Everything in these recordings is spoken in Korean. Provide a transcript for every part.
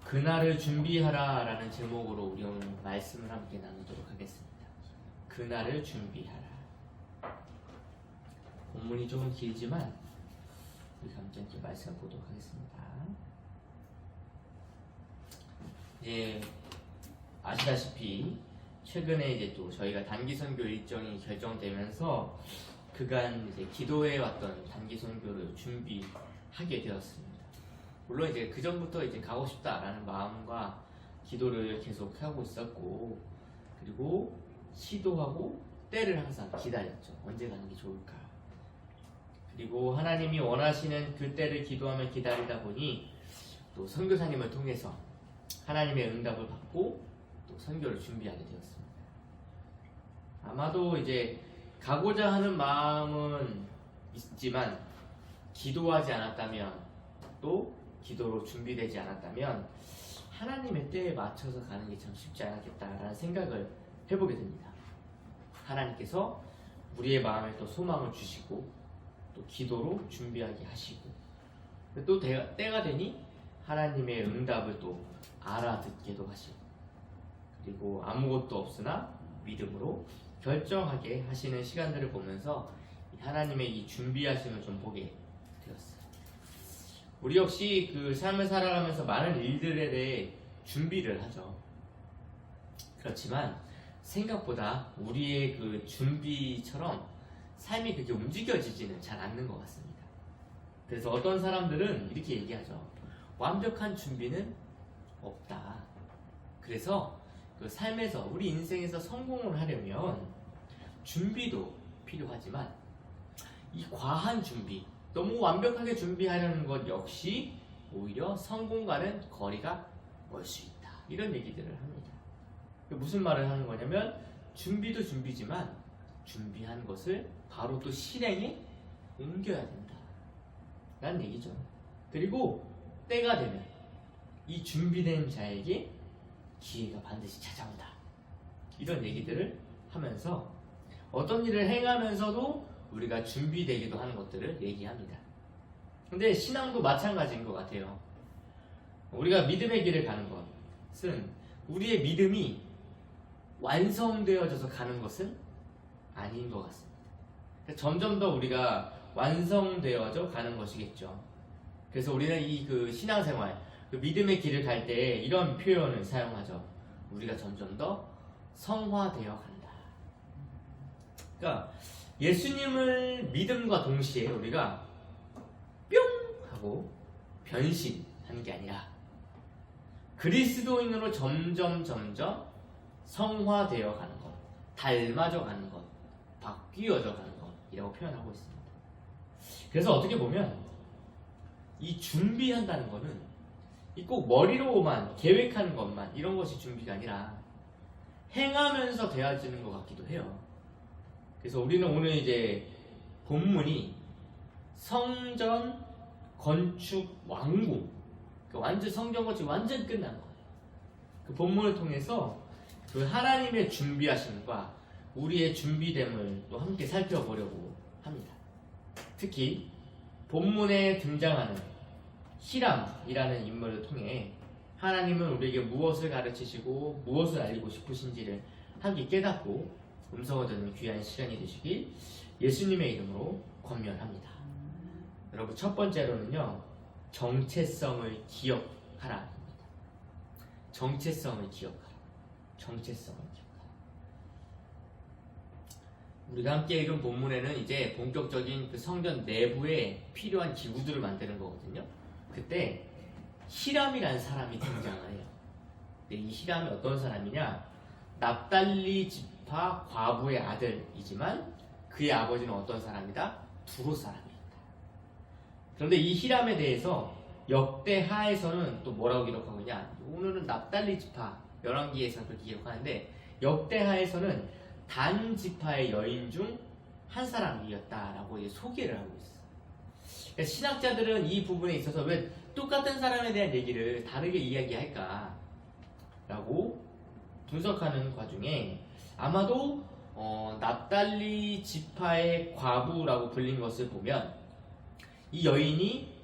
그날을 준비하라 라는 제목으로 우리 오늘 말씀을 함께 나누도록 하겠습니다. 그날을 준비하라. 본문이 조금 길지만 우리 함께 말씀을 보도록 하겠습니다. 아시다시피 최근에 이제 또 저희가 단기 선교 일정이 결정되면서 그간 이제 기도해 왔던 단기 선교를 준비하게 되었습니다. 물론 이제 그 전부터 이제 가고 싶다라는 마음과 기도를 계속 하고 있었고, 그리고 시도하고 때를 항상 기다렸죠. 언제 가는 게 좋을까. 그리고 하나님이 원하시는 그 때를 기도하며 기다리다 보니 또 선교사님을 통해서 하나님의 응답을 받고 또 선교를 준비하게 되었습니다. 아마도 이제 가고자 하는 마음은 있지만 기도하지 않았다면, 또 기도로 준비되지 않았다면 하나님의 때에 맞춰서 가는 게 참 쉽지 않았겠다라는 생각을 해보게 됩니다. 하나님께서 우리의 마음에 또 소망을 주시고 또 기도로 준비하게 하시고, 또 때가 되니 하나님의 응답을 또 알아듣게도 하시고, 그리고 아무것도 없으나 믿음으로 결정하게 하시는 시간들을 보면서 하나님의 이 준비하심을 좀 보게 되었어요. 우리 역시 그 삶을 살아가면서 많은 일들에 대해 준비를 하죠. 그렇지만 생각보다 우리의 그 준비처럼 삶이 그렇게 움직여지지는 잘 않는 것 같습니다. 그래서 어떤 사람들은 이렇게 얘기하죠. 완벽한 준비는 없다. 그래서 그 삶에서, 우리 인생에서 성공을 하려면 준비도 필요하지만 이 과한 준비, 너무 완벽하게 준비하려는 것 역시 오히려 성공과는 거리가 멀 수 있다. 이런 얘기들을 합니다. 무슨 말을 하는 거냐면, 준비도 준비지만 준비한 것을 바로 또 실행에 옮겨야 된다 라는 얘기죠. 그리고 때가 되면 이 준비된 자에게 기회가 반드시 찾아온다. 이런 얘기들을 하면서 어떤 일을 행하면서도 우리가 준비되기도 하는 것들을 얘기합니다. 근데 신앙도 마찬가지인 것 같아요. 우리가 믿음의 길을 가는 것은 우리의 믿음이 완성되어져서 가는 것은 아닌 것 같습니다. 점점 더 우리가 완성되어져 가는 것이겠죠. 그래서 우리는 이 그 신앙생활, 그 믿음의 길을 갈 때 이런 표현을 사용하죠. 우리가 점점 더 성화되어 간다. 그러니까 예수님을 믿음과 동시에 우리가 뿅 하고 변신하는 게 아니라 그리스도인으로 점점 성화되어 가는 것, 닮아져 가는 것, 바뀌어져 가는 것이라고 표현하고 있습니다. 그래서 어떻게 보면 이 준비한다는 것은 꼭 머리로만 계획하는 것만, 이런 것이 준비가 아니라 행하면서 되어지는 것 같기도 해요. 그래서 우리는 오늘 이제 본문이 성전 건축 완공, 완전 성전 건축 완전 끝난 거예요. 그 본문을 통해서 그 하나님의 준비하심과 우리의 준비됨을 또 함께 살펴보려고 합니다. 특히 본문에 등장하는 히람이라는 인물을 통해 하나님은 우리에게 무엇을 가르치시고 무엇을 알리고 싶으신지를 함께 깨닫고 음성을 듣는 귀한 시간이 되시길 예수님의 이름으로 권면합니다. 여러분, 첫 번째로는요, 정체성을 기억하라. 정체성을 기억하라. 정체성을 기억하라. 우리가 함께 읽은 본문에는 이제 본격적인 그 성전 내부에 필요한 기구들을 만드는 거거든요. 그때 히람이라는 사람이 등장을 해요. 근데 이 히람이 어떤 사람이냐? 납달리 지파 과부의 아들이지만 그의 아버지는 어떤 사람이다? 두로 사람이었다. 그런데 이 히람에 대해서 역대하에서는 또 뭐라고 기록하고 있냐? 오늘은 납달리 지파, 열왕기에서 그렇게 기록하는데 역대하에서는 단 지파의 여인 중 한 사람이었다라고 소개를 하고 있어요. 그러니까 신학자들은 이 부분에 있어서 왜 똑같은 사람에 대한 얘기를 다르게 이야기할까? 라고 분석하는 과정에 아마도 납달리 지파의 과부라고 불린 것을 보면 이 여인이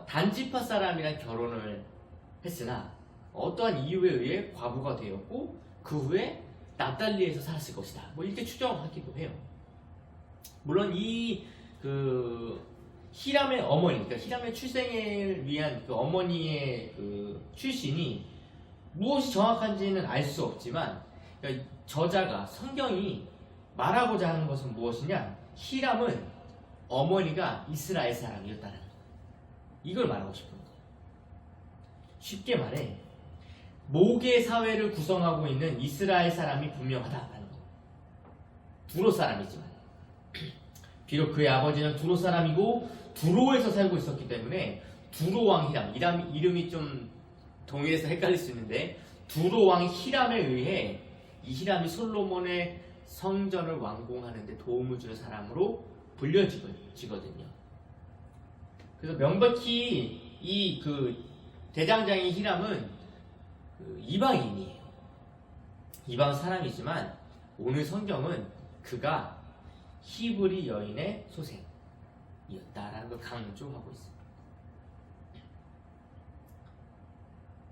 단지파 사람이랑 결혼을 했으나 어떠한 이유에 의해 과부가 되었고 그 후에 납달리에서 살았을 것이다. 뭐 이렇게 추정하기도 해요. 물론 이 그 히람의 어머니, 그러니까 히람의 출생을 위한 그 어머니의 그 출신이 무엇이 정확한지는 알 수 없지만, 그러니까 저자가 성경이 말하고자 하는 것은 무엇이냐? 히람은 어머니가 이스라엘 사람이었다는 거. 이걸 말하고 싶은 거예요. 쉽게 말해 모계 사회를 구성하고 있는 이스라엘 사람이 분명하다라는 거. 두로 사람이지만 비록 그의 아버지는 두로 사람이고 두로에서 살고 있었기 때문에 두로 왕 히람, 이름이 좀 동일해서 헷갈릴 수 있는데 두로 왕 히람에 의해 이 히람이 솔로몬의 성전을 완공하는 데 도움을 주는 사람으로 불려지거든요. 그래서 명백히 이 그 대장장이 히람은 그 이방인이에요. 이방 사람이지만 오늘 성경은 그가 히브리 여인의 소생이었다라는 걸 강조하고 있습니다.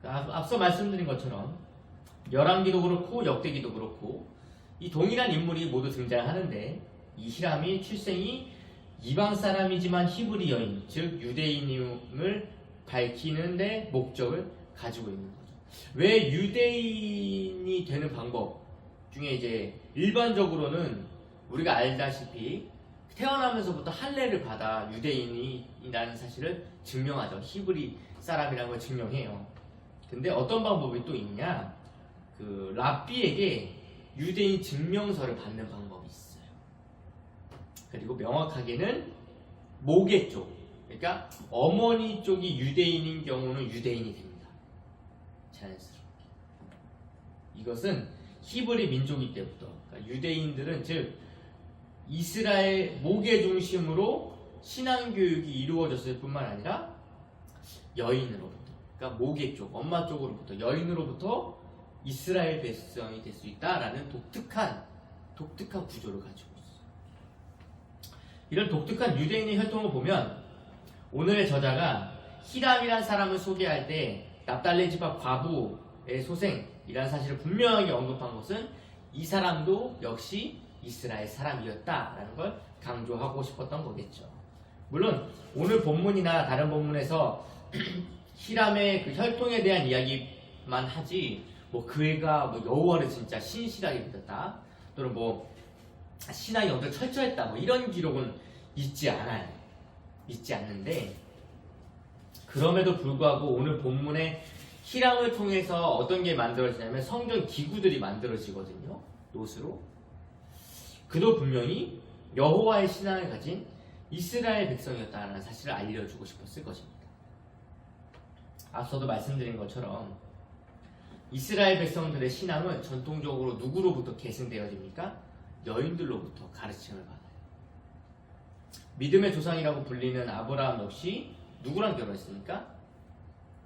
앞서 말씀드린 것처럼 열왕기도 그렇고 역대기도 그렇고 이 동일한 인물이 모두 등장하는데 이 히람이 출생이 이방 사람이지만 히브리 여인, 즉 유대인임을 밝히는 데 목적을 가지고 있는 거죠. 왜 유대인이 되는 방법 중에 이제 일반적으로는 우리가 알다시피 태어나면서부터 할례를 받아 유대인이라는 사실을 증명하죠. 히브리 사람이라는 걸 증명해요. 근데 어떤 방법이 또 있냐? 그 랍비에게 유대인 증명서를 받는 방법이 있어요. 그리고 명확하게는 모계 쪽, 그러니까 어머니 쪽이 유대인인 경우는 유대인이 됩니다. 자연스럽게. 이것은 히브리 민족이 때부터, 그러니까 유대인들은 즉 이스라엘 모계 중심으로 신앙 교육이 이루어졌을 뿐만 아니라 여인으로부터, 그러니까 모계 쪽, 엄마 쪽으로부터 여인으로부터 이스라엘 백성이 될 수 있다라는 독특한 구조를 가지고 있어요. 이런 독특한 유대인의 혈통을 보면 오늘의 저자가 히람이란 사람을 소개할 때 납달리 지파 과부의 소생이라는 사실을 분명하게 언급한 것은 이 사람도 역시 이스라엘 사람이었다라는 걸 강조하고 싶었던 거겠죠. 물론 오늘 본문이나 다른 본문에서 히람의 그 혈통에 대한 이야기만 하지 뭐 그애가 뭐 여호와를 진짜 신실하게 믿었다 또는 뭐 신앙이 엄청 철저했다 뭐 이런 기록은 있지 않는데 그럼에도 불구하고 오늘 본문에 히람을 통해서 어떤 게 만들어지냐면 성전 기구들이 만들어지거든요. 롯으로. 그도 분명히 여호와의 신앙을 가진 이스라엘 백성이었다는 사실을 알려주고 싶었을 것입니다. 앞서도 말씀드린 것처럼 이스라엘 백성들의 신앙은 전통적으로 누구로부터 계승되어집니까? 여인들로부터 가르침을 받아요. 믿음의 조상이라고 불리는 아브라함 역시 누구랑 결혼했습니까?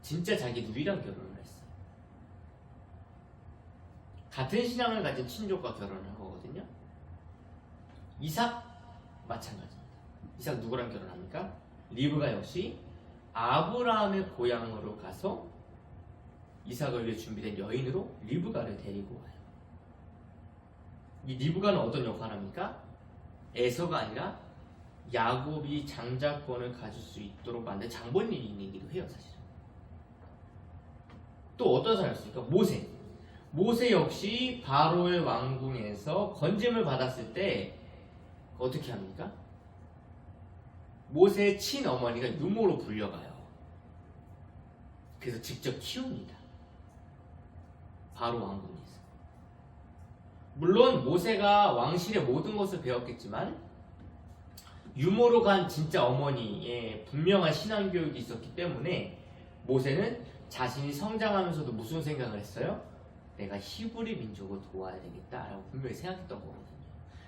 진짜 자기 누이랑 결혼을 했어요. 같은 신앙을 가진 친족과 결혼을 하거든요. 이삭 마찬가지입니다. 이삭 누구랑 결혼합니까? 리브가 역시 아브라함의 고향으로 가서 이삭을 위해 준비된 여인으로 리브가를 데리고 와요. 이 리브가는 어떤 역할을 합니까? 에서가 아니라 야곱이 장자권을 가질 수 있도록 만든 장본인이기도 해요, 사실은. 또 어떤 사람이었습니까? 모세 역시 바로의 왕궁에서 건짐을 받았을 때 어떻게 합니까? 모세의 친어머니가 유모로 불려가요. 그래서 직접 키웁니다. 바로 왕궁에서. 물론 모세가 왕실의 모든 것을 배웠겠지만 유모로 간 진짜 어머니의 분명한 신앙교육이 있었기 때문에 모세는 자신이 성장하면서도 무슨 생각을 했어요? 내가 히브리 민족을 도와야 되겠다라고 분명히 생각했던 거거든요.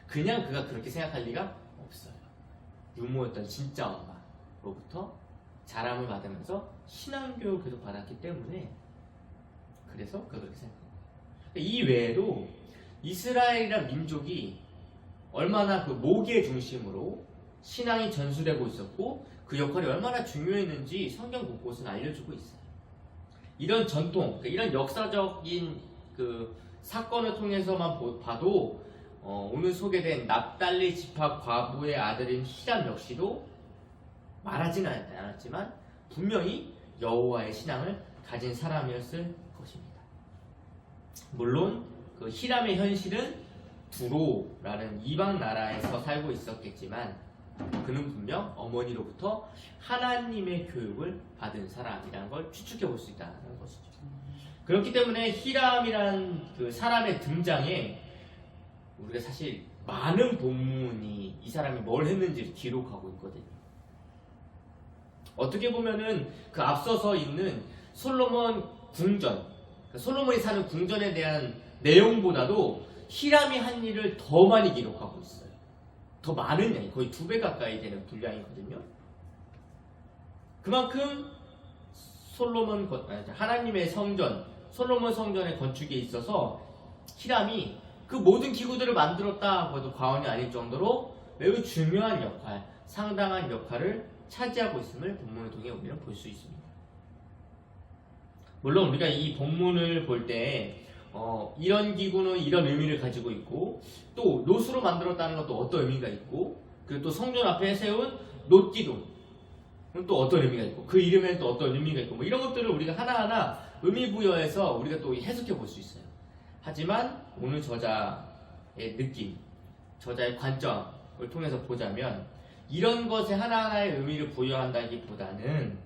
그냥 그가 그렇게 생각할 리가 없어요. 유모였던 진짜 엄마로부터 자람을 받으면서 신앙교육을 계속 받았기 때문에 그래서 그가 그렇게 생각한 거예요. 이 외에도 이스라엘이란 민족이 얼마나 그 모계 중심으로 신앙이 전수되고 있었고 그 역할이 얼마나 중요했는지 성경 곳곳은 알려주고 있어요. 이런 전통, 이런 역사적인 그 사건을 통해서만 봐도 오늘 소개된 납달리 지파 과부의 아들인 히람 역시도 말하지는 않았지만 분명히 여호와의 신앙을 가진 사람이었을 것입니다. 물론 그 히람의 현실은 두로라는 이방 나라에서 살고 있었겠지만 그는 분명 어머니로부터 하나님의 교육을 받은 사람이라는 걸 추측해 볼 수 있다는 것이죠. 그렇기 때문에 히람이라는 그 사람의 등장에 우리가 사실 많은 본문이 이 사람이 뭘 했는지를 기록하고 있거든요. 어떻게 보면은 그 앞서서 있는 솔로몬 궁전, 솔로몬이 사는 궁전에 대한 내용보다도 히람이 한 일을 더 많이 기록하고 있어요. 더 많은 양, 거의 2배 가까이 되는 분량이거든요. 그만큼 하나님의 성전, 솔로몬 성전의 건축에 있어서 히람이 그 모든 기구들을 만들었다고 해도 과언이 아닐 정도로 매우 중요한 역할, 상당한 역할을 차지하고 있음을 본문을 통해 우리는 볼 수 있습니다. 물론 우리가 이 본문을 볼 때 이런 기구는 이런 의미를 가지고 있고 또 놋으로 만들었다는 것도 어떤 의미가 있고 그리고 또 성전 앞에 세운 놋기둥 또 어떤 의미가 있고 그 이름에는 또 어떤 의미가 있고 뭐 이런 것들을 우리가 하나하나 의미 부여해서 우리가 또 해석해 볼 수 있어요. 하지만 오늘 저자의 느낌, 저자의 관점을 통해서 보자면 이런 것에 하나하나의 의미를 부여한다기보다는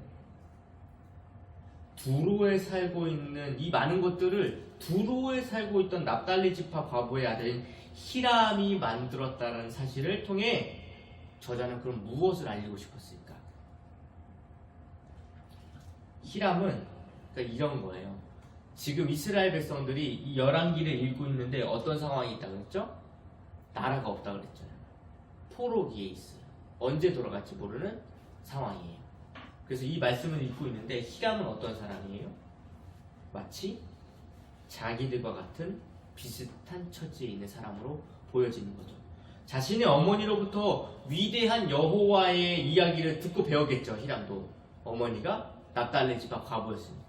두로에 살고 있는 이 많은 것들을 두로에 살고 있던 납달리 지파 과부의 아들인 히람이 만들었다는 사실을 통해 저자는 그럼 무엇을 알리고 싶었을까? 히람은 그러니까 이런 거예요. 지금 이스라엘 백성들이 이 열왕기를 읽고 있는데 어떤 상황이 있다고 그랬죠? 나라가 없다고 그랬잖아요. 포로기에 있어요. 언제 돌아갈지 모르는 상황이에요. 그래서 이 말씀을 읽고 있는데 히람은 어떤 사람이에요? 마치 자기들과 같은 비슷한 처지에 있는 사람으로 보여지는 거죠. 자신의 어머니로부터 위대한 여호와의 이야기를 듣고 배웠겠죠. 히람도 어머니가 납달리 지파 과부였으니까.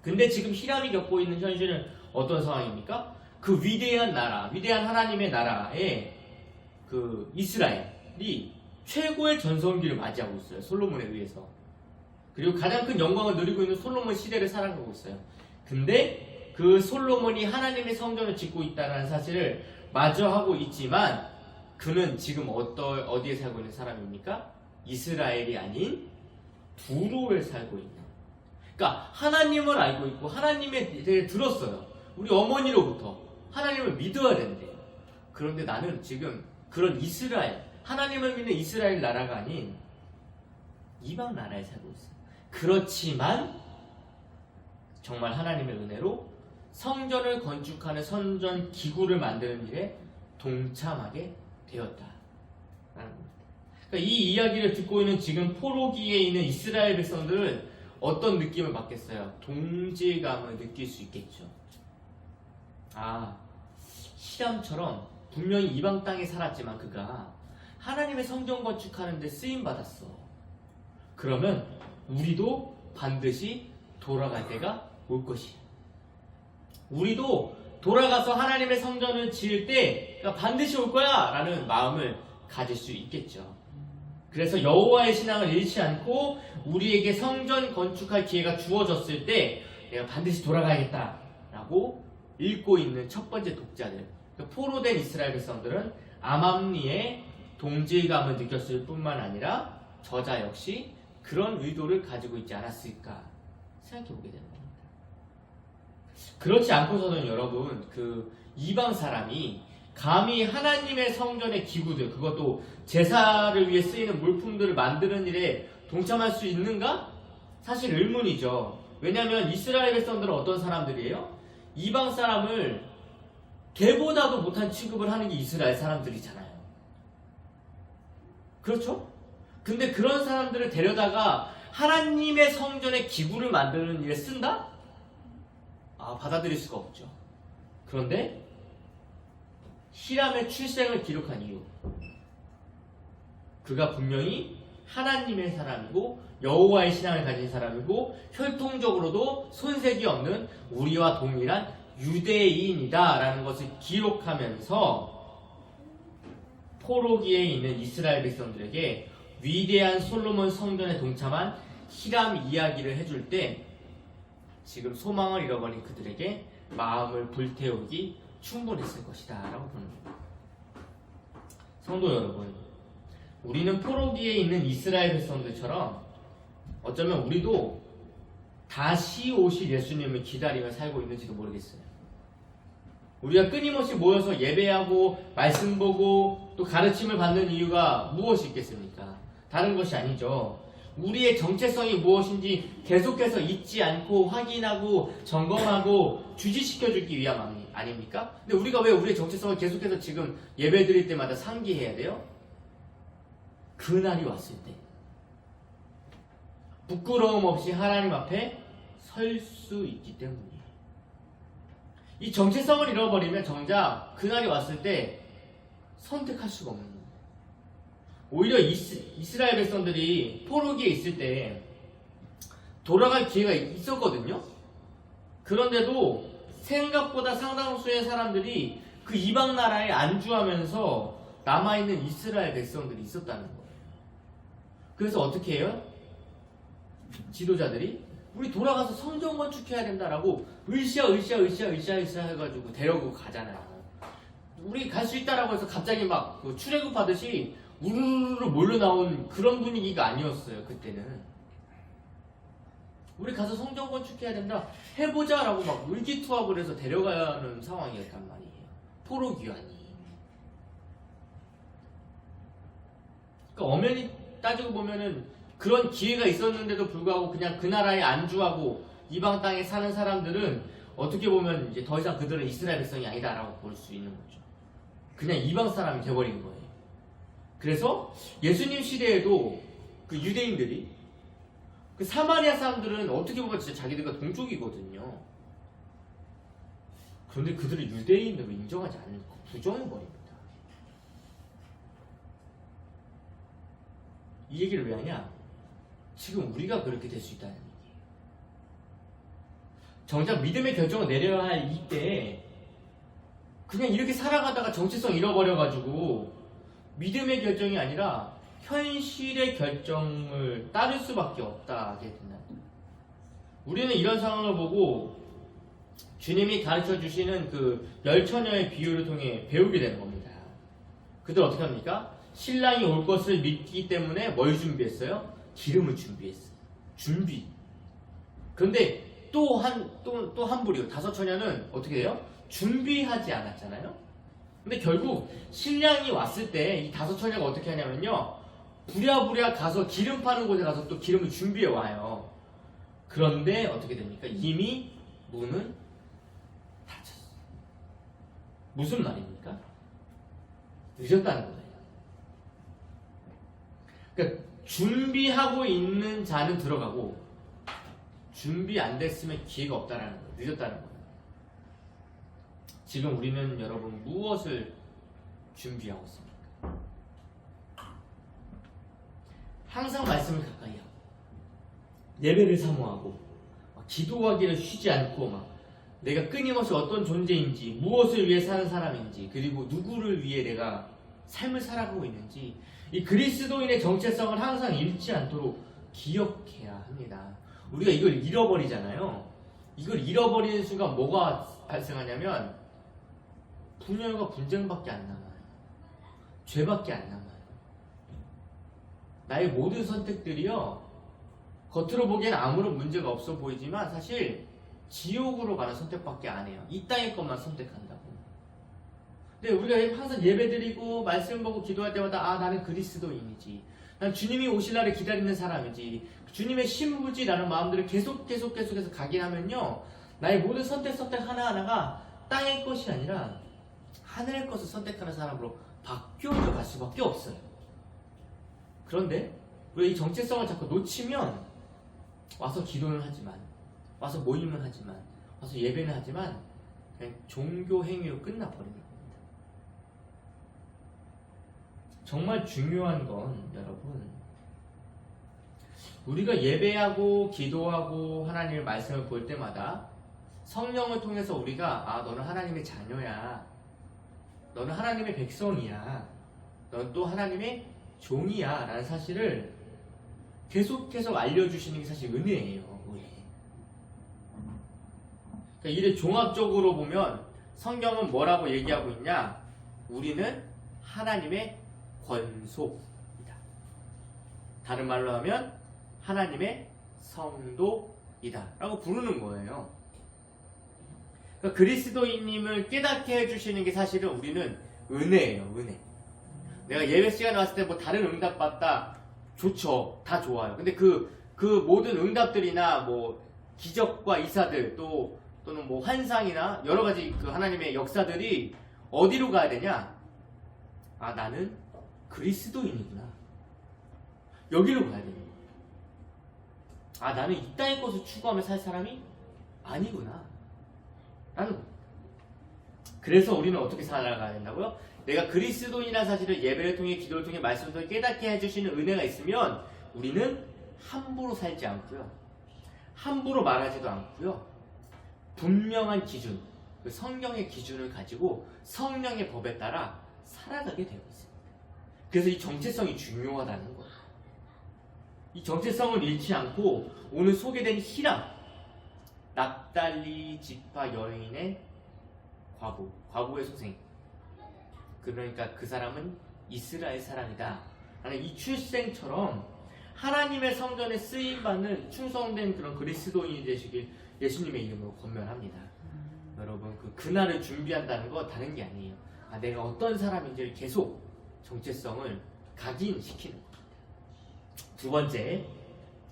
근데 지금 히람이 겪고 있는 현실은 어떤 상황입니까? 그 위대한 나라, 위대한 하나님의 나라에 그 이스라엘이 최고의 전성기를 맞이하고 있어요. 솔로몬에 의해서. 그리고 가장 큰 영광을 누리고 있는 솔로몬 시대를 살아가고 있어요. 근데 그 솔로몬이 하나님의 성전을 짓고 있다는 사실을 마주하고 있지만 그는 지금 어디에 살고 있는 사람입니까? 이스라엘이 아닌 두로에 살고 있는. 그러니까 하나님을 알고 있고 하나님에 대해 들었어요. 우리 어머니로부터 하나님을 믿어야 된대요. 그런데 나는 지금 그런 이스라엘, 하나님을 믿는 이스라엘 나라가 아닌 이방 나라에 살고 있어요. 그렇지만 정말 하나님의 은혜로 성전을 건축하는 성전 기구를 만드는 일에 동참하게 되었다. 그러니까 이 이야기를 듣고 있는 지금 포로기에 있는 이스라엘 백성들은 어떤 느낌을 받겠어요? 동질감을 느낄 수 있겠죠. 아, 히람처럼 분명히 이방 땅에 살았지만 그가 하나님의 성전 건축하는데 쓰임받았어. 그러면 우리도 반드시 돌아갈 때가 올 것이야. 우리도 돌아가서 하나님의 성전을 지을 때 반드시 올 거야 라는 마음을 가질 수 있겠죠. 그래서 여호와의 신앙을 잃지 않고 우리에게 성전 건축할 기회가 주어졌을 때 내가 반드시 돌아가야겠다 라고 읽고 있는 첫 번째 독자들, 포로된 이스라엘 백성들은 암암리에 동질감을 느꼈을 뿐만 아니라 저자 역시 그런 의도를 가지고 있지 않았을까 생각해보게 되는 겁니다. 그렇지 않고서는 여러분 그 이방 사람이 감히 하나님의 성전의 기구들, 그것도 제사를 위해 쓰이는 물품들을 만드는 일에 동참할 수 있는가? 사실 의문이죠. 왜냐하면 이스라엘 백성들은 어떤 사람들이에요? 이방 사람을 개보다도 못한 취급을 하는 게 이스라엘 사람들이잖아요. 그렇죠? 근데 그런 사람들을 데려다가 하나님의 성전의 기구를 만드는 일에 쓴다? 받아들일 수가 없죠. 그런데 히람의 출생을 기록한 이유, 그가 분명히 하나님의 사람이고 여호와의 신앙을 가진 사람이고 혈통적으로도 손색이 없는 우리와 동일한 유대인이다라는 것을 기록하면서 포로기에 있는 이스라엘 백성들에게 위대한 솔로몬 성전에 동참한 히람 이야기를 해줄 때 지금 소망을 잃어버린 그들에게 마음을 불태우기 충분했을 것이다 라고 보는 겁니다. 성도 여러분, 우리는 포로기에 있는 이스라엘 백성들처럼 어쩌면 우리도 다시 오실 예수님을 기다리며 살고 있는지도 모르겠어요. 우리가 끊임없이 모여서 예배하고 말씀 보고 또 가르침을 받는 이유가 무엇이 있겠습니까? 다른 것이 아니죠. 우리의 정체성이 무엇인지 계속해서 잊지 않고 확인하고 점검하고 주지시켜주기 위함 아닙니까? 근데 우리가 왜 우리의 정체성을 계속해서 지금 예배 드릴 때마다 상기해야 돼요? 그날이 왔을 때 부끄러움 없이 하나님 앞에 설 수 있기 때문이에요. 이 정체성을 잃어버리면 정작 그날이 왔을 때 선택할 수가 없는 거예요. 오히려 이스라엘 백성들이 포로기에 있을 때 돌아갈 기회가 있었거든요. 그런데도 생각보다 상당수의 사람들이 그 이방 나라에 안주하면서 남아있는 이스라엘 백성들이 있었다는 거예요. 그래서 어떻게 해요? 지도자들이 우리 돌아가서 성전 건축해야 된다라고 으쌰 해가지고 데려고 가잖아요. 우리 갈 수 있다라고 해서 갑자기 막 출애굽하듯이 우르르 몰려 나온 그런 분위기가 아니었어요. 그때는 우리 가서 성전 건축해야 된다, 해보자라고 막 의기투합을 해서 데려가는 상황이었단 말이에요. 포로 귀환이. 그러니까 엄연히 따지고 보면은 그런 기회가 있었는데도 불구하고 그냥 그 나라에 안주하고 이방 땅에 사는 사람들은 어떻게 보면 이제 더 이상 그들은 이스라엘 백성이 아니다라고 볼 수 있는 거죠. 그냥 이방 사람이 돼버린 거예요. 그래서 예수님 시대에도 그 유대인들이 그 사마리아 사람들은 어떻게 보면 진짜 자기들과 동족이거든요. 그런데 그들을 유대인으로 인정하지 않고 부정해버립니다. 이 얘기를 왜 하냐? 지금 우리가 그렇게 될 수 있다는 얘기예요. 정작 믿음의 결정을 내려야 할 이때에 그냥 이렇게 살아가다가 정체성 잃어버려가지고 믿음의 결정이 아니라 현실의 결정을 따를 수밖에 없다게 된다. 우리는 이런 상황을 보고 주님이 가르쳐 주시는 그 열처녀의 비유를 통해 배우게 되는 겁니다. 그들 어떻게 합니까? 신랑이 올 것을 믿기 때문에 뭘 준비했어요? 기름을 준비했어요. 준비. 그런데 또 한 부류, 다섯 처녀는 어떻게 돼요? 준비하지 않았잖아요? 근데 결국 신랑이 왔을 때 이 다섯 처녀가 어떻게 하냐면요, 부랴부랴 가서 기름 파는 곳에 가서 또 기름을 준비해 와요. 그런데 어떻게 됩니까? 이미 문은 닫혔어요. 무슨 말입니까? 늦었다는 거예요. 그러니까 준비하고 있는 자는 들어가고 준비 안 됐으면 기회가 없다라는 거예요. 늦었다는 거예요. 지금 우리는 여러분 무엇을 준비하고 있습니까? 항상 말씀을 가까이 하고 예배를 사모하고 기도하기를 쉬지 않고 막 내가 끊임없이 어떤 존재인지, 무엇을 위해 사는 사람인지, 그리고 누구를 위해 내가 삶을 살아가고 있는지 이 그리스도인의 정체성을 항상 잃지 않도록 기억해야 합니다. 우리가 이걸 잃어버리잖아요. 이걸 잃어버리는 순간 뭐가 발생하냐면 분열과 분쟁밖에 안 남아요. 죄밖에 안 남아요. 나의 모든 선택들이요, 겉으로 보기엔 아무런 문제가 없어 보이지만 사실 지옥으로 가는 선택밖에 안 해요. 이 땅의 것만 선택한다고. 근데 우리가 항상 예배드리고 말씀 보고 기도할 때마다 나는 그리스도인이지, 난 주님이 오실 날을 기다리는 사람이지, 주님의 신부지라는 마음들을 계속해서 각인하면요, 나의 모든 선택 하나하나가 땅의 것이 아니라 하늘의 것을 선택하는 사람으로 바뀌어져 갈 수밖에 없어요. 그런데 우리가 이 정체성을 자꾸 놓치면 와서 기도는 하지만, 와서 모임은 하지만, 와서 예배는 하지만 그냥 종교 행위로 끝나버리는 겁니다. 정말 중요한 건 여러분, 우리가 예배하고 기도하고 하나님의 말씀을 볼 때마다 성령을 통해서 우리가 너는 하나님의 자녀야, 너는 하나님의 백성이야, 넌 또 하나님의 종이야 라는 사실을 계속 알려주시는 게 사실 은혜예요. 은혜. 그러니까 이를 종합적으로 보면 성경은 뭐라고 얘기하고 있냐? 우리는 하나님의 권속이다. 다른 말로 하면 하나님의 성도이다 라고 부르는 거예요. 그러니까 그리스도인님을 깨닫게 해주시는 게 사실은 우리는 은혜예요. 은혜. 내가 예배 시간에 왔을 때 뭐 다른 응답 받다, 좋죠. 다 좋아요. 근데 그 모든 응답들이나 뭐 기적과 이사들 또는 뭐 환상이나 여러 가지 그 하나님의 역사들이 어디로 가야 되냐? 나는 그리스도인이구나. 여기로 가야 되는 거야. 나는 이 땅의 것을 추구하며 살 사람이 아니구나. 라는 거야. 그래서 우리는 어떻게 살아가야 된다고요? 내가 그리스도인이라는 사실을 예배를 통해 기도를 통해 말씀을 통해 깨닫게 해주시는 은혜가 있으면 우리는 함부로 살지 않고요. 함부로 말하지도 않고요. 분명한 기준, 그 성경의 기준을 가지고 성령의 법에 따라 살아가게 되어 있습니다. 그래서 이 정체성이 중요하다는 거예요. 이 정체성을 잃지 않고 오늘 소개된 히람, 납달리 지파 여인의 과부의 소생, 그러니까 그 사람은 이스라엘 사람이다 라는 이 출생처럼 하나님의 성전에 쓰임받는 충성된 그런 그리스도인이 되시길 예수님의 이름으로 권면합니다. 여러분, 그날을 준비한다는 거 다른 게 아니에요. 내가 어떤 사람인지를 계속 정체성을 각인시키는 겁니다. 두 번째,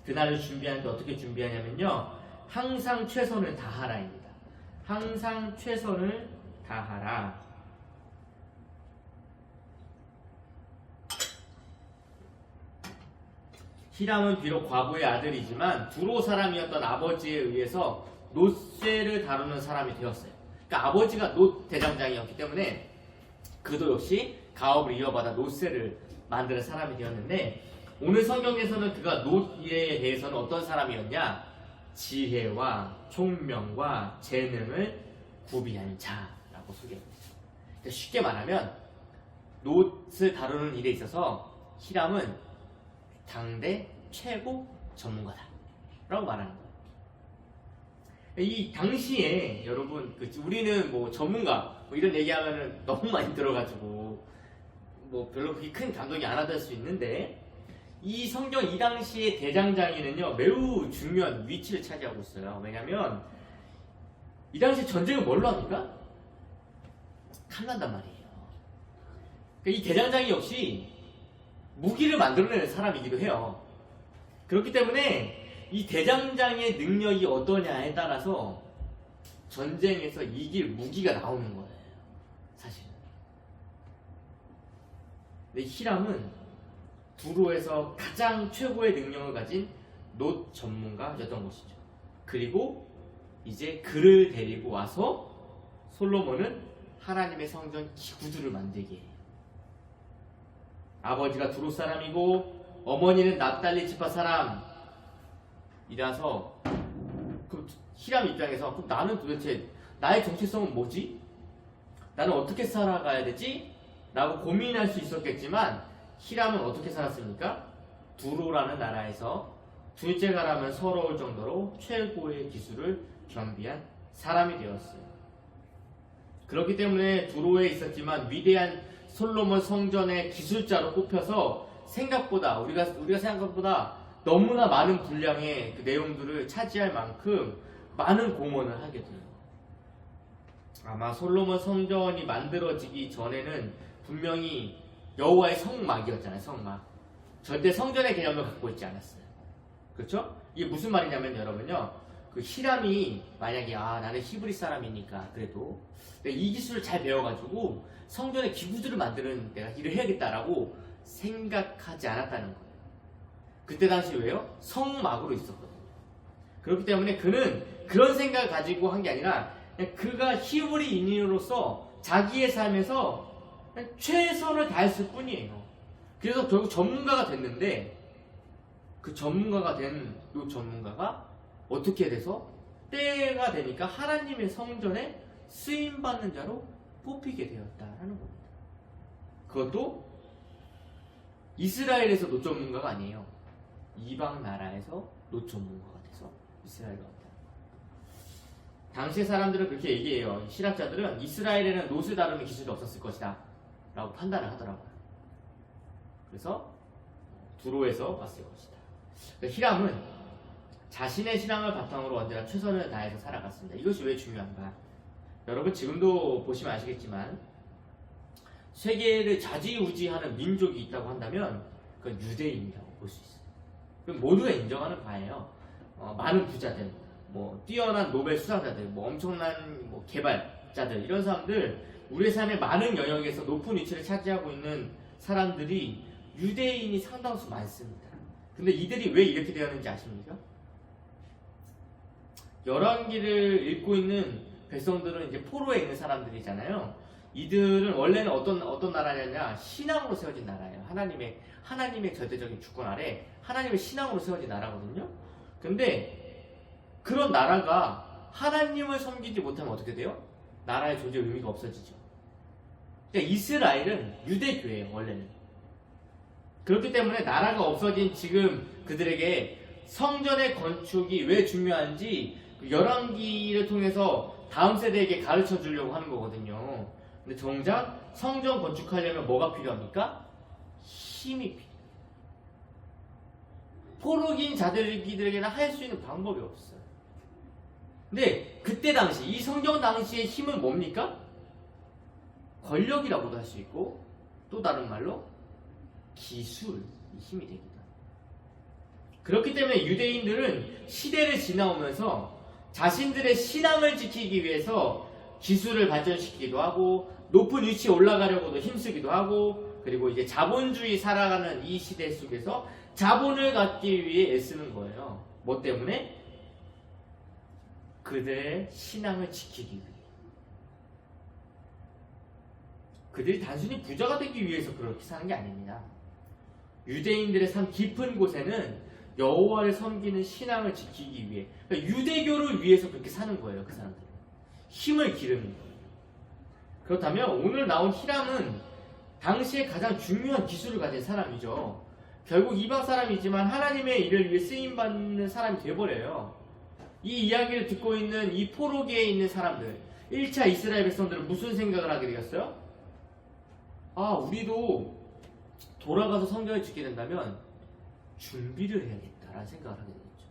그날을 준비하는데 어떻게 준비하냐면요, 항상 최선을 다하라입니다. 항상 최선을 다하라. 히람은 비록 과부의 아들이지만 두로 사람이었던 아버지에 의해서 놋쇠를 다루는 사람이 되었어요. 그러니까 아버지가 놋 대장장이었기 때문에 그도 역시 가업을 이어받아 놋쇠를 만드는 사람이 되었는데, 오늘 성경에서는 그가 놋에 대해서는 어떤 사람이었냐? 지혜와 총명과 재능을 구비한 자라고 소개합니다. 그러니까 쉽게 말하면 놋을 다루는 일에 있어서 히람은 당대 최고 전문가다 라고 말하는 거예요. 이 당시에 여러분, 우리는 뭐 전문가 뭐 이런 얘기하면은 너무 많이 들어가지고 뭐 별로 그렇게 큰 감동이 안 받을 수 있는데, 이 성경 이 당시의 대장장이는요 매우 중요한 위치를 차지하고 있어요. 왜냐면 이 당시 전쟁은 뭘로 합니까? 칼난단 말이에요. 그러니까 이 대장장이 역시 무기를 만들어내는 사람이기도 해요. 그렇기 때문에 이 대장장의 능력이 어떠냐에 따라서 전쟁에서 이길 무기가 나오는 거예요. 사실은. 근데 히람은 두로에서 가장 최고의 능력을 가진 놋 전문가였던 것이죠. 그리고 이제 그를 데리고 와서 솔로몬은 하나님의 성전 기구들을 만들게 해요. 아버지가 두로 사람이고 어머니는 납달리 지파 사람이라서 그 히람 입장에서 그럼 나는 도대체 나의 정체성은 뭐지? 나는 어떻게 살아가야 되지? 라고 고민할 수 있었겠지만 히람은 어떻게 살았습니까? 두로라는 나라에서 둘째가라면 서러울 정도로 최고의 기술을 겸비한 사람이 되었어요. 그렇기 때문에 두로에 있었지만 위대한 솔로몬 성전의 기술자로 꼽혀서 생각보다 우리가 생각한 것보다 너무나 많은 분량의 그 내용들을 차지할 만큼 많은 공헌을 하게 돼요. 아마 솔로몬 성전이 만들어지기 전에는 분명히 여호와의 성막이었잖아요. 성막. 절대 성전의 개념을 갖고 있지 않았어요. 그렇죠? 이게 무슨 말이냐면 여러분요, 그 히람이 만약에 나는 히브리 사람이니까 그래도 내가 이 기술을 잘 배워가지고 성전의 기구들을 만드는 내가 일을 해야겠다라고 생각하지 않았다는 거예요. 그때 당시 왜요? 성막으로 있었거든요. 그렇기 때문에 그는 그런 생각을 가지고 한 게 아니라 그냥 그가 히브리인으로서 자기의 삶에서 그냥 최선을 다했을 뿐이에요. 그래서 결국 전문가가 됐는데, 그 전문가가 된 이 전문가가 어떻게 돼서 때가 되니까 하나님의 성전에 쓰임받는 자로 뽑히게 되었다라는 겁니다. 그것도 이스라엘에서 노 전문가가 아니에요. 이방 나라에서 노 전문가가 돼서 이스라엘 왔다. 당시의 사람들은 그렇게 얘기해요. 신학자들은 이스라엘에는 노스 다루는 기술이 없었을 것이다 라고 판단을 하더라고요. 그래서 두로에서 왔을 것이다. 히람은 자신의 신앙을 바탕으로 언제나 최선을 다해서 살아갔습니다. 이것이 왜 중요한가? 여러분 지금도 보시면 아시겠지만 세계를 좌지우지하는 민족이 있다고 한다면 그건 유대인이라고 볼 수 있어요. 그럼 모두가 인정하는 바예요. 많은 부자들, 뛰어난 노벨 수상자들, 엄청난 개발자들, 이런 사람들, 우리의 삶의 많은 영역에서 높은 위치를 차지하고 있는 사람들이 유대인이 상당수 많습니다. 근데 이들이 왜 이렇게 되었는지 아십니까? 열왕기를 읽고 있는 백성들은 이제 포로에 있는 사람들이잖아요. 이들은 원래는 어떤 나라냐냐, 신앙으로 세워진 나라예요. 하나님의 절대적인 주권 아래 하나님의 신앙으로 세워진 나라거든요. 근데 그런 나라가 하나님을 섬기지 못하면 어떻게 돼요? 나라의 존재 의미가 없어지죠. 그러니까 이스라엘은 유대교예요, 원래는. 그렇기 때문에 나라가 없어진 지금 그들에게 성전의 건축이 왜 중요한지 열왕기를 통해서 다음 세대에게 가르쳐 주려고 하는 거거든요. 근데 정작 성전 건축하려면 뭐가 필요합니까? 힘이 필요해요. 포로기인 자들에게는 할 수 있는 방법이 없어요. 근데 그때 당시, 이 성경 당시의 힘은 뭡니까? 권력이라고도 할 수 있고, 또 다른 말로 기술이 힘이 됩니다. 그렇기 때문에 유대인들은 시대를 지나오면서 자신들의 신앙을 지키기 위해서 기술을 발전시키기도 하고 높은 위치에 올라가려고도 힘쓰기도 하고, 그리고 이제 자본주의 살아가는 이 시대 속에서 자본을 갖기 위해 애쓰는 거예요. 뭐 때문에? 그들의 신앙을 지키기 위해. 그들이 단순히 부자가 되기 위해서 그렇게 사는 게 아닙니다. 유대인들의 삶 깊은 곳에는 여호와를 섬기는 신앙을 지키기 위해, 그러니까 유대교를 위해서 그렇게 사는 거예요. 그 사람들은 힘을 기르는 거예요. 그렇다면 오늘 나온 히람은 당시에 가장 중요한 기술을 가진 사람이죠. 결국 이방 사람이지만 하나님의 일을 위해 쓰임받는 사람이 돼버려요. 이 이야기를 듣고 있는 이 포로기에 있는 사람들, 1차 이스라엘 백성들은 무슨 생각을 하게 되었어요? 우리도 돌아가서 성전을 짓게 된다면 준비를 해야겠다라는 생각을 하게 되겠죠.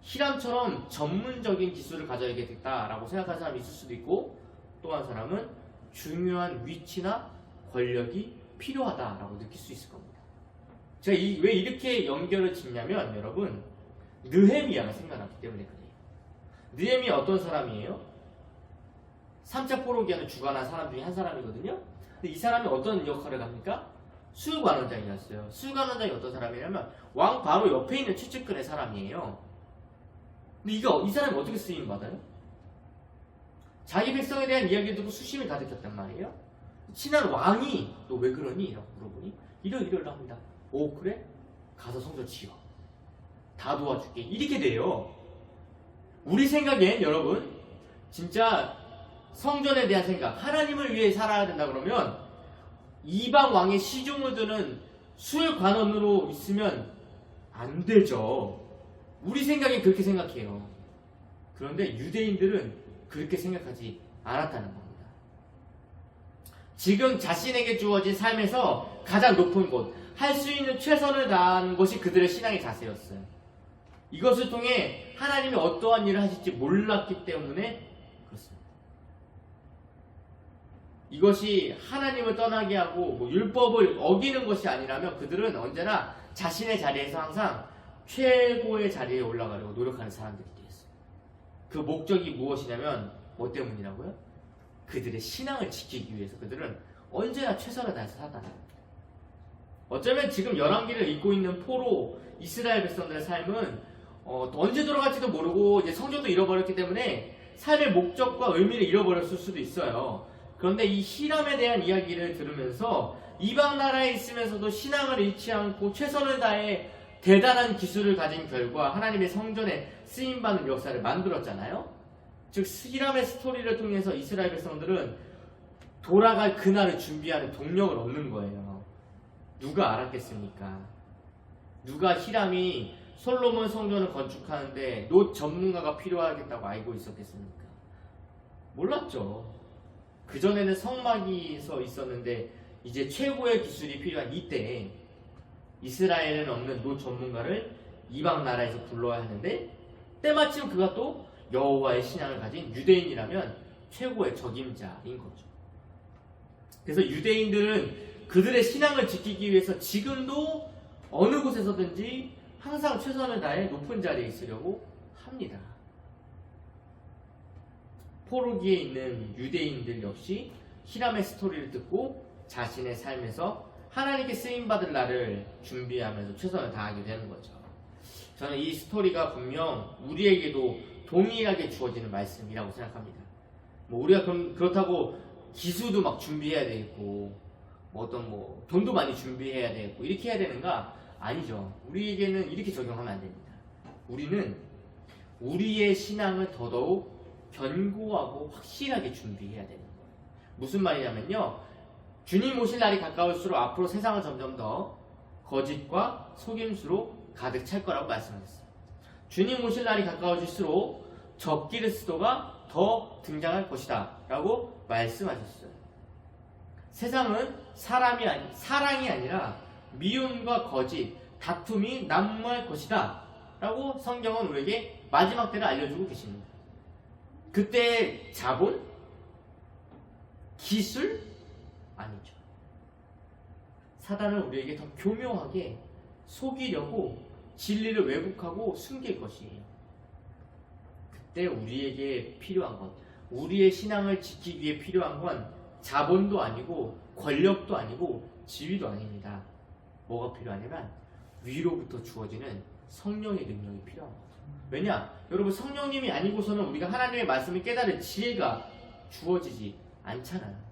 히람처럼 전문적인 기술을 가져야겠다라고 생각하는 사람이 있을 수도 있고, 또 한 사람은 중요한 위치나 권력이 필요하다라고 느낄 수 있을 겁니다. 제가 왜 이렇게 연결을 짓냐면, 여러분, 느헤미야가 생각났기 때문에 그래요. 느헤미야 어떤 사람이에요? 3차 포로기에는 주관한 사람 중에 한 사람이거든요. 근데 이 사람이 어떤 역할을 합니까? 수관원장이었어요. 수관원장이 어떤 사람이냐면 왕 바로 옆에 있는 최측근의 사람이에요. 근데 이 사람이 어떻게 쓰임 받아요? 자기 백성에 대한 이야기를 듣고 수심을 가득했단 말이에요. 친한 왕이 너 왜 그러니? 라고 물어보니 이러이러를 합니다. 오 그래? 가서 성전 지어. 다 도와줄게. 이렇게 돼요. 우리 생각엔 여러분 진짜 성전에 대한 생각, 하나님을 위해 살아야 된다 그러면 이방 왕의 시중을 드는 술관원으로 있으면 안 되죠. 우리 생각엔 그렇게 생각해요. 그런데 유대인들은 그렇게 생각하지 않았다는 겁니다. 지금 자신에게 주어진 삶에서 가장 높은 곳, 할 수 있는 최선을 다하는 것이 그들의 신앙의 자세였어요. 이것을 통해 하나님이 어떠한 일을 하실지 몰랐기 때문에 그렇습니다. 이것이 하나님을 떠나게 하고 율법을 어기는 것이 아니라면 그들은 언제나 자신의 자리에서 항상 최고의 자리에 올라가려고 노력하는 사람들이 되었어요. 그 목적이 무엇이냐면 뭐 때문이라고요? 그들의 신앙을 지키기 위해서 그들은 언제나 최선을 다해서 살았다는 겁니다. 어쩌면 지금 열왕기를 읽고 있는 포로 이스라엘 백성들의 삶은 언제 돌아갈지도 모르고 이제 성전도 잃어버렸기 때문에 삶의 목적과 의미를 잃어버렸을 수도 있어요. 그런데 이 히람에 대한 이야기를 들으면서 이방 나라에 있으면서도 신앙을 잃지 않고 최선을 다해 대단한 기술을 가진 결과 하나님의 성전에 쓰임받는 역사를 만들었잖아요. 즉 히람의 스토리를 통해서 이스라엘 백성들은 돌아갈 그날을 준비하는 동력을 얻는 거예요. 누가 알았겠습니까? 누가 히람이 솔로몬 성전을 건축하는데 노 전문가가 필요하겠다고 알고 있었겠습니까? 몰랐죠. 그전에는 성막이 있었는데 이제 최고의 기술이 필요한 이때 이스라엘에는 없는 노 전문가를 이방 나라에서 불러야 하는데 때마침 그가 또 여호와의 신앙을 가진 유대인이라면 최고의 적임자인 거죠. 그래서 유대인들은 그들의 신앙을 지키기 위해서 지금도 어느 곳에서든지 항상 최선을 다해 높은 자리에 있으려고 합니다. 포로기에 있는 유대인들 역시 히람의 스토리를 듣고 자신의 삶에서 하나님께 쓰임받을 날을 준비하면서 최선을 다하게 되는 거죠. 저는 이 스토리가 분명 우리에게도 동일하게 주어지는 말씀이라고 생각합니다. 우리가 그렇다고 기수도 막 준비해야 되겠고 돈도 많이 준비해야 되겠고 이렇게 해야 되는가? 아니죠. 우리에게는 이렇게 적용하면 안 됩니다. 우리는 우리의 신앙을 더더욱 견고하고 확실하게 준비해야 되는 거예요. 무슨 말이냐면요. 주님 오실 날이 가까울수록 앞으로 세상은 점점 더 거짓과 속임수로 가득 찰 거라고 말씀하셨어요. 주님 오실 날이 가까워질수록 적그리스도가 더 등장할 것이다 라고 말씀하셨어요. 세상은 사랑이 아니라 미움과 거짓, 다툼이 난무할 것이다 라고 성경은 우리에게 마지막 때를 알려주고 계십니다. 그때 자본? 기술? 아니죠. 사단은 우리에게 더 교묘하게 속이려고 진리를 왜곡하고 숨길 것이에요. 그때 우리에게 필요한 것, 우리의 신앙을 지키기 위해 필요한 건 자본도 아니고 권력도 아니고 지위도 아닙니다. 뭐가 필요하냐면 위로부터 주어지는 성령의 능력이 필요한 거죠. 왜냐? 여러분 성령님이 아니고서는 우리가 하나님의 말씀을 깨달을 지혜가 주어지지 않잖아요.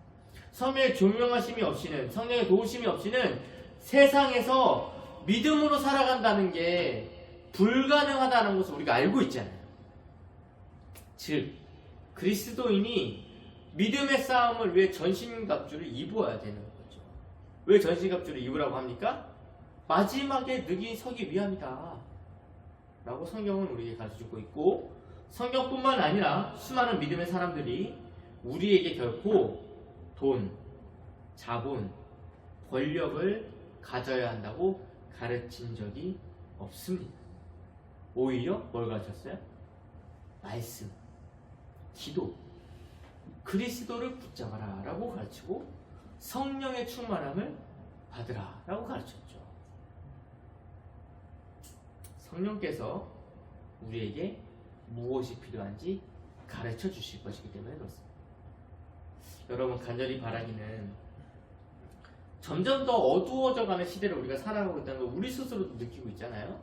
성령의 조명하심이 없이는, 성령의 도우심이 없이는 세상에서 믿음으로 살아간다는 게 불가능하다는 것을 우리가 알고 있잖아요. 즉 그리스도인이 믿음의 싸움을 위해 전신갑주를 입어야 되는 거죠. 왜 전신갑주를 입으라고 합니까? 마지막에 능히 서기 위함이다 라고 성경은 우리에게 가르쳐주고 있고, 성경뿐만 아니라 수많은 믿음의 사람들이 우리에게 결코 돈, 자본, 권력을 가져야 한다고 가르친 적이 없습니다. 오히려 뭘 가르쳤어요? 말씀, 기도, 그리스도를 붙잡아라 라고 가르치고 성령의 충만함을 받으라 라고 가르쳤죠. 성령께서 우리에게 무엇이 필요한지 가르쳐 주실 것이기 때문에 그렇습니다. 여러분 간절히 바라기는 점점 더 어두워져가는 시대를 우리가 살아가고 있다는 걸 우리 스스로도 느끼고 있잖아요.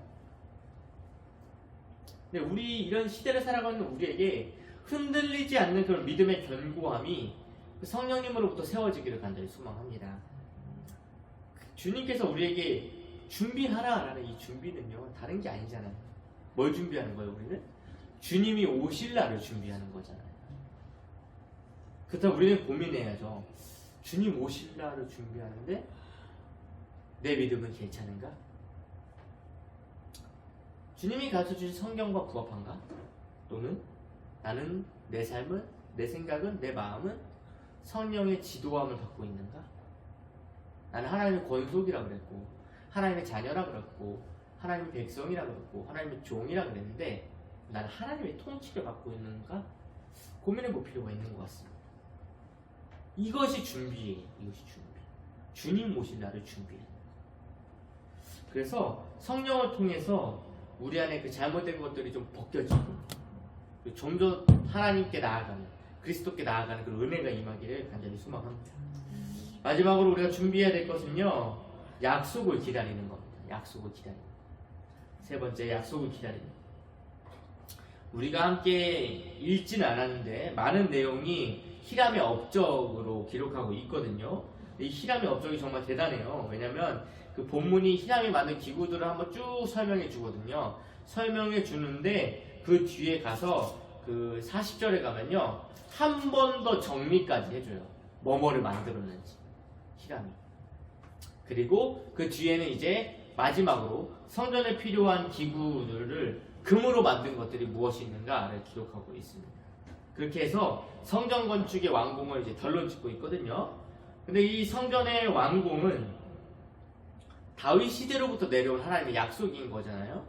근데 우리 이런 시대를 살아가는 우리에게 흔들리지 않는 그런 믿음의 견고함이 성령님으로부터 세워지기를 간절히 소망합니다. 주님께서 우리에게 준비하라라는 이 준비는요 다른 게 아니잖아요. 뭘 준비하는 거예요? 우리는 주님이 오실 날을 준비하는 거잖아요. 그렇다면 우리는 고민해야죠. 주님 오실 날을 준비하는데 내 믿음은 괜찮은가? 주님이 가르쳐주신 성경과 부합한가? 또는 나는 내 삶은, 내 생각은, 내 마음은 성령의 지도함을 받고 있는가? 나는 하나님의 권속이라 그랬고 하나님의 자녀라 그랬고 하나님의 백성이라 그랬고 하나님의 종이라 그랬는데 나는 하나님의 통치를 받고 있는가? 고민해 볼 필요가 있는 것 같습니다. 이것이 준비예요. 이것이 준비. 주님 오실 날을 준비해요. 그래서 성령을 통해서 우리 안에 그 잘못된 것들이 좀 벗겨지고 좀 더 하나님께 나아가는, 그리스도께 나아가는 그 은혜가 임하기를 간절히 소망합니다. 마지막으로 우리가 준비해야 될 것은요, 약속을 기다리는 겁니다. 약속을 기다리는 것. 세 번째, 약속을 기다리는 것. 우리가 함께 읽지는 않았는데 많은 내용이 히람의 업적으로 기록하고 있거든요. 이 히람의 업적이 정말 대단해요. 왜냐하면 그 그 본문이 히람이 만든 기구들을 한번 쭉 설명해 주거든요. 설명해 주는데 그 뒤에 가서 그 40절에 가면요. 한 번 더 정리까지 해줘요. 뭐뭐를 만들었는지 히람이. 그리고 그 뒤에는 이제 마지막으로 성전에 필요한 기구들을 금으로 만든 것들이 무엇이 있는가를 기록하고 있습니다. 그렇게 해서 성전 건축의 완공을 이제 결론 짓고 있거든요. 근데 이 성전의 완공은 다윗 시대로부터 내려온 하나님의 약속인 거잖아요.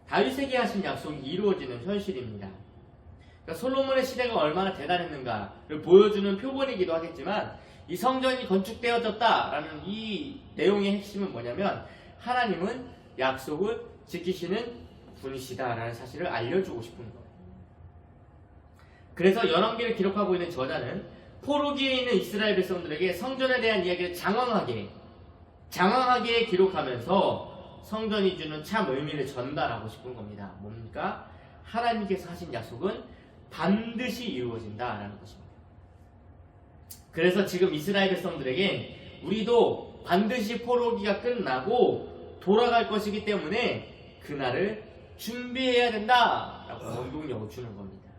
다윗에게 하신 약속이 이루어지는 현실입니다. 그러니까 솔로몬의 시대가 얼마나 대단했는가를 보여주는 표본이기도 하겠지만 이 성전이 건축되어졌다라는 이 내용의 핵심은 뭐냐면 하나님은 약속을 지키시는 분이시다라는 사실을 알려주고 싶은 거예요. 그래서 열왕기를 기록하고 있는 저자는 포로기에 있는 이스라엘 백성들에게 성전에 대한 이야기를 장황하게 기록하면서 성전이 주는 참 의미를 전달하고 싶은 겁니다. 뭡니까? 하나님께서 하신 약속은 반드시 이루어진다라는 것입니다. 그래서 지금 이스라엘 백성들에게 우리도 반드시 포로기가 끝나고 돌아갈 것이기 때문에 그날을 준비해야 된다라고 원동력을 주는 겁니다.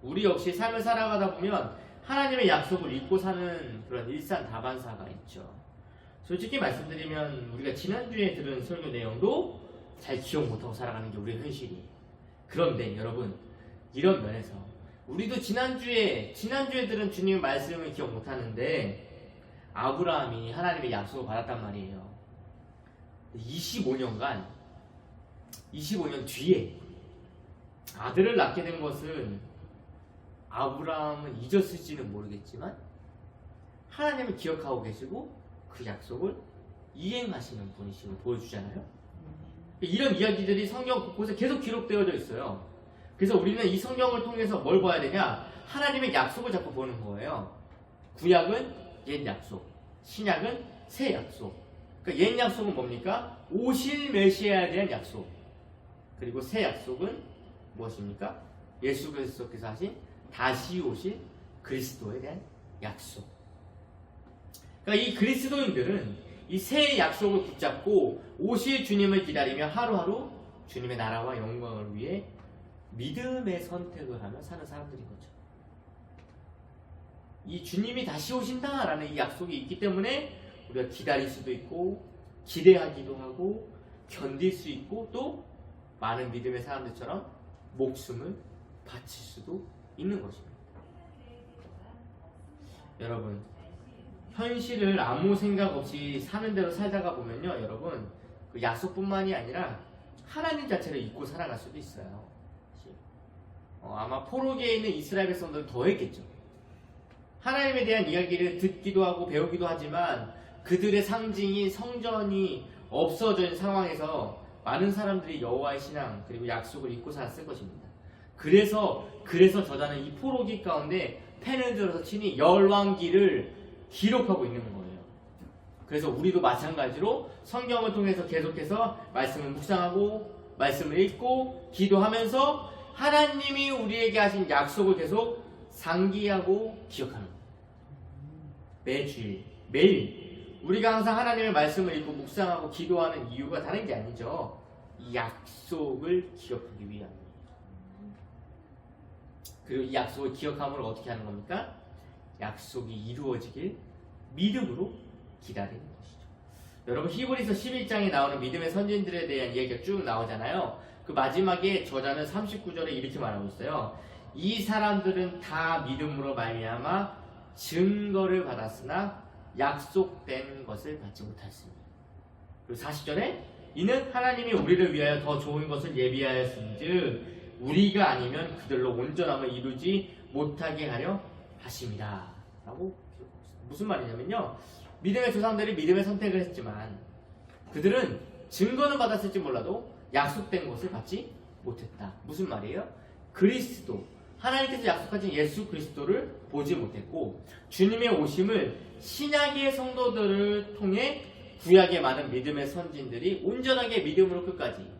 우리 역시 삶을 살아가다 보면 하나님의 약속을 잊고 사는 그런 일산다반사가 있죠. 솔직히 말씀드리면 우리가 지난주에 들은 설교 내용도 잘 기억 못하고 살아가는 게 우리의 현실이에요. 그런데 여러분, 이런 면에서 우리도 지난주에 들은 주님의 말씀을 기억 못하는데 아브라함이 하나님의 약속을 받았단 말이에요. 25년 뒤에 아들을 낳게 된 것은 아브라함은 잊었을지는 모르겠지만 하나님을 기억하고 계시고 그 약속을 이행하시는 분이심을 보여주잖아요. 이런 이야기들이 성경 곳곳에 계속 기록되어져 있어요. 그래서 우리는 이 성경을 통해서 뭘 봐야 되냐? 하나님의 약속을 자꾸 보는 거예요. 구약은 옛 약속, 신약은 새 약속. 그러니까 옛 약속은 뭡니까? 오실 메시아에 대한 약속. 그리고 새 약속은 무엇입니까? 예수 그리스도께서 하신 다시 오실 그리스도에 대한 약속. 그러니까 이 그리스도인들은 이 새 약속을 붙잡고 오실 주님을 기다리며 하루하루 주님의 나라와 영광을 위해 믿음의 선택을 하며 사는 사람들인 거죠. 이 주님이 다시 오신다라는 이 약속이 있기 때문에 우리가 기다릴 수도 있고 기대하기도 하고 견딜 수 있고 또 많은 믿음의 사람들처럼 목숨을 바칠 수도 있는 것입니다. 여러분, 현실을 아무 생각 없이 사는 대로 살다가 보면요, 여러분, 그 약속뿐만이 아니라 하나님 자체를 잊고 살아갈 수도 있어요. 아마 포로기에 있는 이스라엘 백성들은 더 했겠죠. 하나님에 대한 이야기를 듣기도 하고 배우기도 하지만 그들의 상징인 성전이 없어진 상황에서 많은 사람들이 여호와의 신앙 그리고 약속을 잊고 살았을 것입니다. 그래서 저자는 이 포로기 가운데 펜을 들어서 친히 열왕기를 기록하고 있는 거예요. 그래서 우리도 마찬가지로 성경을 통해서 계속해서 말씀을 묵상하고 말씀을 읽고 기도하면서 하나님이 우리에게 하신 약속을 계속 상기하고 기억하는 거예요. 매주일, 매일 우리가 항상 하나님의 말씀을 읽고 묵상하고 기도하는 이유가 다른 게 아니죠. 이 약속을 기억하기 위함입니다. 그리고 이 약속을 기억함으로 어떻게 하는 겁니까? 약속이 이루어지길 믿음으로 기다리는 것이죠. 여러분, 히브리서 11장에 나오는 믿음의 선진들에 대한 이야기가 쭉 나오잖아요. 그 마지막에 저자는 39절에 이렇게 말하고 있어요. 이 사람들은 다 믿음으로 말미암아 증거를 받았으나 약속된 것을 받지 못했습니다. 그리고 40절에 이는 하나님이 우리를 위하여 더 좋은 것을 예비하였은즉 우리가 아니면 그들로 온전함을 이루지 못하게 하려 하심이다 라고 기록하고 있습니다. 무슨 말이냐면요, 믿음의 조상들이 믿음의 선택을 했지만 그들은 증거는 받았을지 몰라도 약속된 것을 받지 못했다. 무슨 말이에요? 그리스도, 하나님께서 약속하신 예수 그리스도를 보지 못했고 주님의 오심을 신약의 성도들을 통해 구약의 많은 믿음의 선진들이 온전하게 믿음으로 끝까지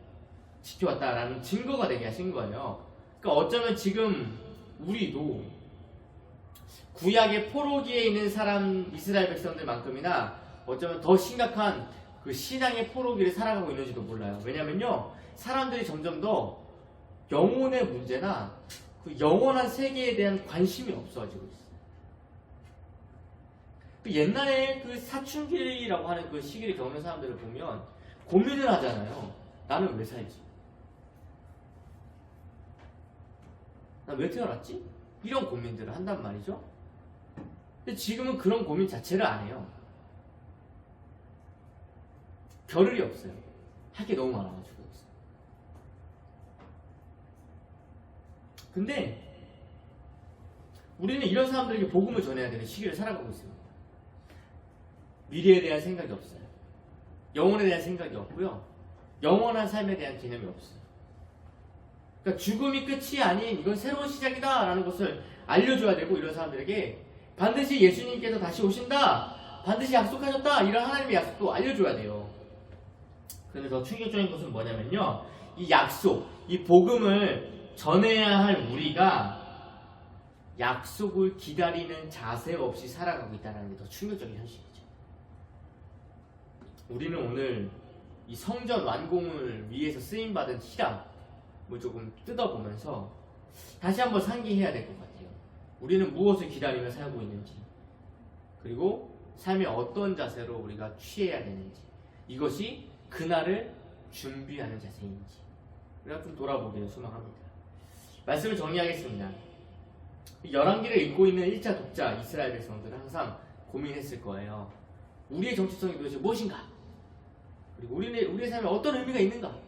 지켜왔다라는 증거가 되게 하신 거예요. 그러니까 어쩌면 지금 우리도 구약의 포로기에 있는 사람 이스라엘 백성들만큼이나 어쩌면 더 심각한 그 신앙의 포로기를 살아가고 있는지도 몰라요. 왜냐면요, 사람들이 점점 더 영혼의 문제나 그 영원한 세계에 대한 관심이 없어지고 있어요. 그 옛날에 그 사춘기라고 하는 그 시기를 겪는 사람들을 보면 고민을 하잖아요. 나는 왜 살지? 나 왜 태어났지? 이런 고민들을 한단 말이죠. 근데 지금은 그런 고민 자체를 안 해요. 겨를이 없어요. 할 게 너무 많아가지고. 근데 우리는 이런 사람들에게 복음을 전해야 되는 시기를 살아가고 있습니다. 미래에 대한 생각이 없어요. 영혼에 대한 생각이 없고요. 영원한 삶에 대한 개념이 없어요. 그러니까 죽음이 끝이 아닌 이건 새로운 시작이다 라는 것을 알려줘야 되고, 이런 사람들에게 반드시 예수님께서 다시 오신다, 반드시 약속하셨다, 이런 하나님의 약속도 알려줘야 돼요. 그런데 더 충격적인 것은 뭐냐면요, 이 약속, 이 복음을 전해야 할 우리가 약속을 기다리는 자세 없이 살아가고 있다는 게 더 충격적인 현실이죠. 우리는 오늘 이 성전 완공을 위해서 쓰임받은 히람을 조금 뜯어보면서 다시 한번 상기해야 될 것 같아요. 우리는 무엇을 기다리며 살고 있는지, 그리고 삶의 어떤 자세로 우리가 취해야 되는지, 이것이 그날을 준비하는 자세인지, 우리가 좀 돌아보기를 소망합니다. 말씀을 정리하겠습니다. 열왕기를 읽고 있는 1차 독자 이스라엘 백성들은 항상 고민했을 거예요. 우리의 정체성이 도대체 무엇인가? 그리고 우리의 삶에 어떤 의미가 있는가?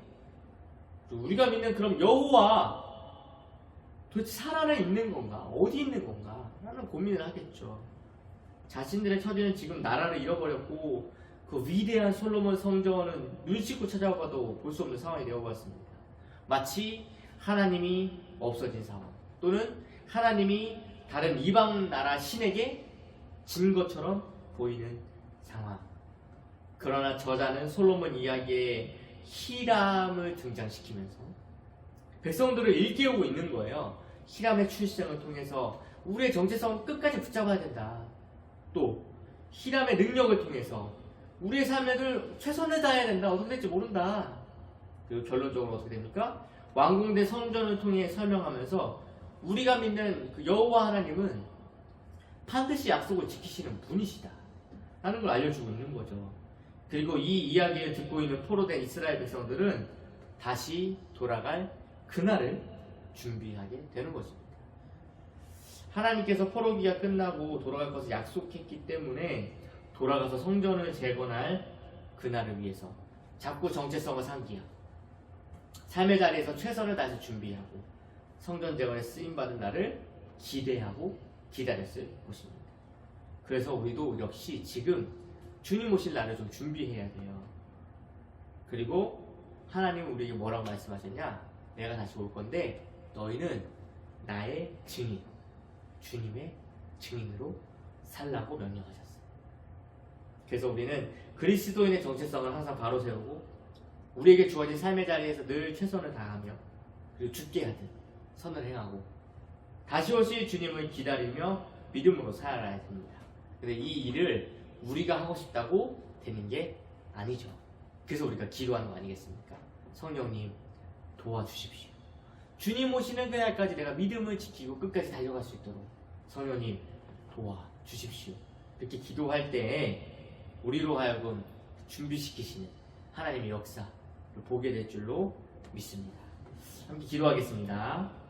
그리고 우리가 믿는 그럼 여호와 도대체 살아나 있는 건가? 어디 있는 건가? 라는 고민을 하겠죠. 자신들의 처지는 지금 나라를 잃어버렸고 그 위대한 솔로몬 성전은 눈 씻고 찾아와봐도 볼 수 없는 상황이 되어버렸습니다. 마치 하나님이 없어진 상황, 또는 하나님이 다른 이방 나라 신에게 진 것처럼 보이는 상황. 그러나 저자는 솔로몬 이야기에 히람을 등장시키면서 백성들을 일깨우고 있는 거예요. 히람의 출생을 통해서 우리의 정체성을 끝까지 붙잡아야 된다. 또 히람의 능력을 통해서 우리의 삶을 최선을 다해야 된다. 어떻게 될지 모른다. 그리고 결론적으로 어떻게 됩니까? 완공된 성전을 통해 설명하면서 우리가 믿는 그 여호와 하나님은 반드시 약속을 지키시는 분이시다 라는 걸 알려주고 있는 거죠. 그리고 이 이야기를 듣고 있는 포로된 이스라엘 백성들은 다시 돌아갈 그날을 준비하게 되는 것입니다. 하나님께서 포로기가 끝나고 돌아갈 것을 약속했기 때문에 돌아가서 성전을 재건할 그날을 위해서 자꾸 정체성을 상기하고 삶의 자리에서 최선을 다해서 준비하고 성전 재건에 쓰임받은 날을 기대하고 기다렸을 것입니다. 그래서 우리도 역시 지금 주님 오실 날을 좀 준비해야 돼요. 그리고 하나님은 우리에게 뭐라고 말씀하셨냐? 내가 다시 올 건데 너희는 나의 증인, 주님의 증인으로 살라고 명령하셨어요. 그래서 우리는 그리스도인의 정체성을 항상 바로 세우고 우리에게 주어진 삶의 자리에서 늘 최선을 다하며 그리고 죽게 하듯 선을 행하고 다시 오실 주님을 기다리며 믿음으로 살아야 됩니다. 근데 이 일을 우리가 하고 싶다고 되는 게 아니죠. 그래서 우리가 기도하는 거 아니겠습니까? 성령님 도와주십시오. 주님 오시는 그날까지 내가 믿음을 지키고 끝까지 달려갈 수 있도록 성령님 도와주십시오. 이렇게 기도할 때 우리로 하여금 준비시키시는 하나님의 역사를 보게 될 줄로 믿습니다. 함께 기도하겠습니다.